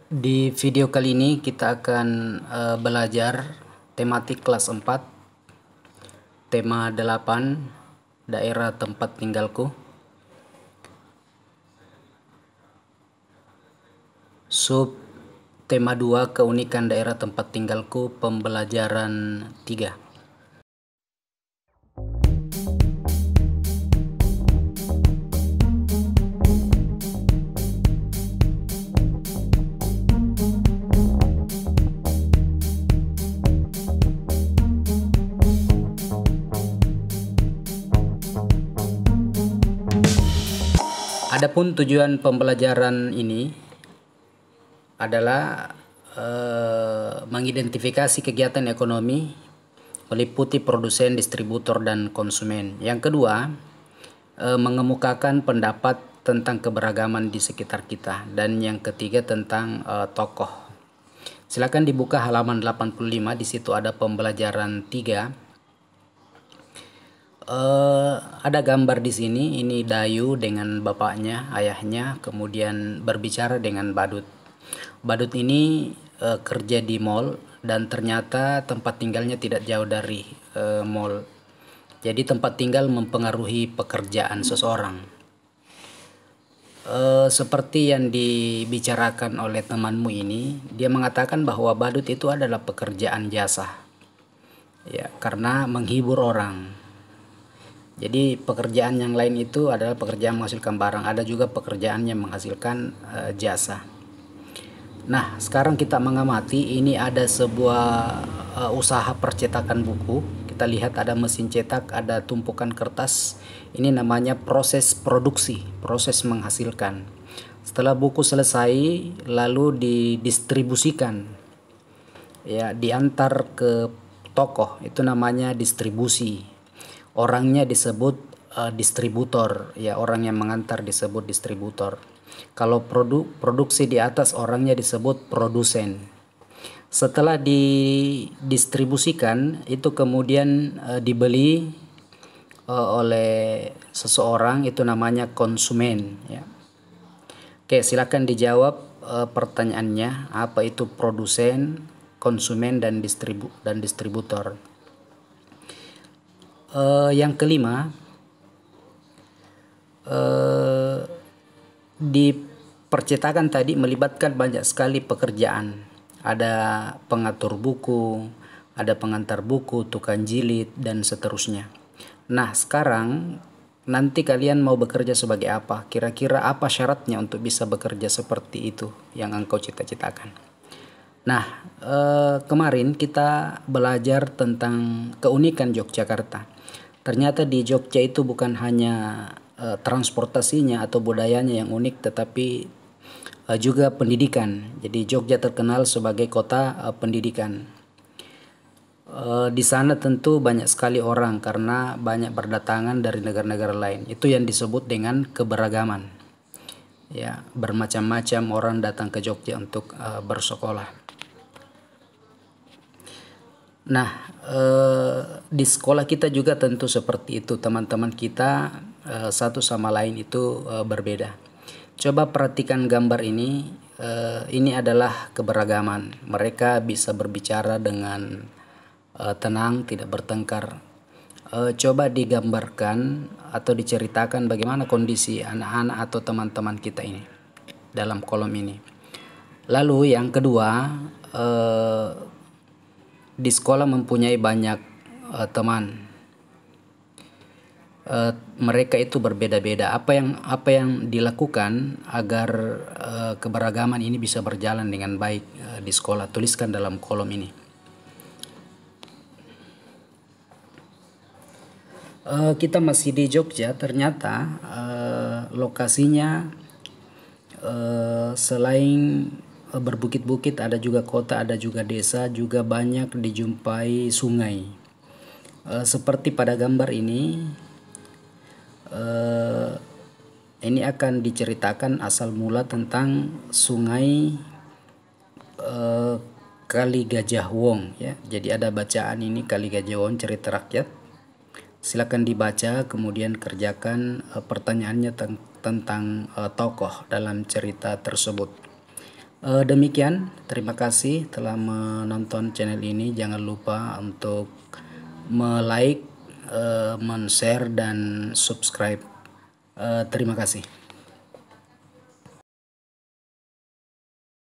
Di video kali ini kita akan belajar tematik kelas 4, tema 8, daerah tempat tinggalku. Sub tema 2, keunikan daerah tempat tinggalku, pembelajaran 3. Adapun tujuan pembelajaran ini adalah mengidentifikasi kegiatan ekonomi meliputi produsen, distributor, dan konsumen. Yang kedua, mengemukakan pendapat tentang keberagaman di sekitar kita. Dan yang ketiga tentang tokoh. Silakan dibuka halaman 85, di situ ada pembelajaran 3. Ada gambar di sini. Ini Dayu dengan bapaknya, ayahnya, kemudian berbicara dengan Badut. Badut ini kerja di mall dan ternyata tempat tinggalnya tidak jauh dari mall. Jadi tempat tinggal mempengaruhi pekerjaan seseorang. Seperti yang dibicarakan oleh temanmu ini, dia mengatakan bahwa Badut itu adalah pekerjaan jasa, ya, karena menghibur orang. Jadi pekerjaan yang lain itu adalah pekerjaan menghasilkan barang, ada juga pekerjaan yang menghasilkan jasa. Nah, sekarang kita mengamati, ini ada sebuah usaha percetakan buku. Kita lihat ada mesin cetak, ada tumpukan kertas. Ini namanya proses produksi, proses menghasilkan. Setelah buku selesai, lalu didistribusikan, ya, diantar ke toko, itu namanya distribusi. Orangnya disebut distributor, ya, orang yang mengantar disebut distributor. Kalau produksi di atas, orangnya disebut produsen. Setelah didistribusikan, itu kemudian dibeli oleh seseorang, itu namanya konsumen, ya. Oke, silakan dijawab pertanyaannya, apa itu produsen, konsumen, dan distributor. Yang kelima, di percetakan tadi melibatkan banyak sekali pekerjaan. Ada pengatur buku, ada pengantar buku, tukang jilid, dan seterusnya. Nah, sekarang nanti kalian mau bekerja sebagai apa? Kira-kira apa syaratnya untuk bisa bekerja seperti itu yang engkau cita-citakan? Nah, kemarin kita belajar tentang keunikan Yogyakarta. Ternyata di Jogja itu bukan hanya transportasinya atau budayanya yang unik, tetapi juga pendidikan. Jadi Jogja terkenal sebagai kota pendidikan. Di sana tentu banyak sekali orang karena banyak berdatangan dari negara-negara lain. Itu yang disebut dengan keberagaman. Ya, bermacam-macam orang datang ke Jogja untuk bersekolah. Nah, di sekolah kita juga tentu seperti itu. Teman-teman kita satu sama lain itu berbeda. Coba perhatikan gambar ini. Ini adalah keberagaman. Mereka bisa berbicara dengan tenang, tidak bertengkar. Coba digambarkan atau diceritakan bagaimana kondisi anak-anak atau teman-teman kita ini dalam kolom ini. Lalu yang kedua, di sekolah mempunyai banyak teman. Mereka itu berbeda-beda. Apa yang dilakukan agar keberagaman ini bisa berjalan dengan baik di sekolah? Tuliskan dalam kolom ini. Kita masih di Jogja. Ternyata lokasinya selain berbukit-bukit, ada juga kota, ada juga desa, juga banyak dijumpai sungai. Seperti pada gambar ini akan diceritakan asal mula tentang sungai Kali Gajah Wong, ya. Jadi ada bacaan ini, Kali Gajah Wong, cerita rakyat. Silakan dibaca, kemudian kerjakan pertanyaannya tentang tokoh dalam cerita tersebut. Demikian, terima kasih telah menonton channel ini. Jangan lupa untuk like, men-share dan subscribe. Terima kasih.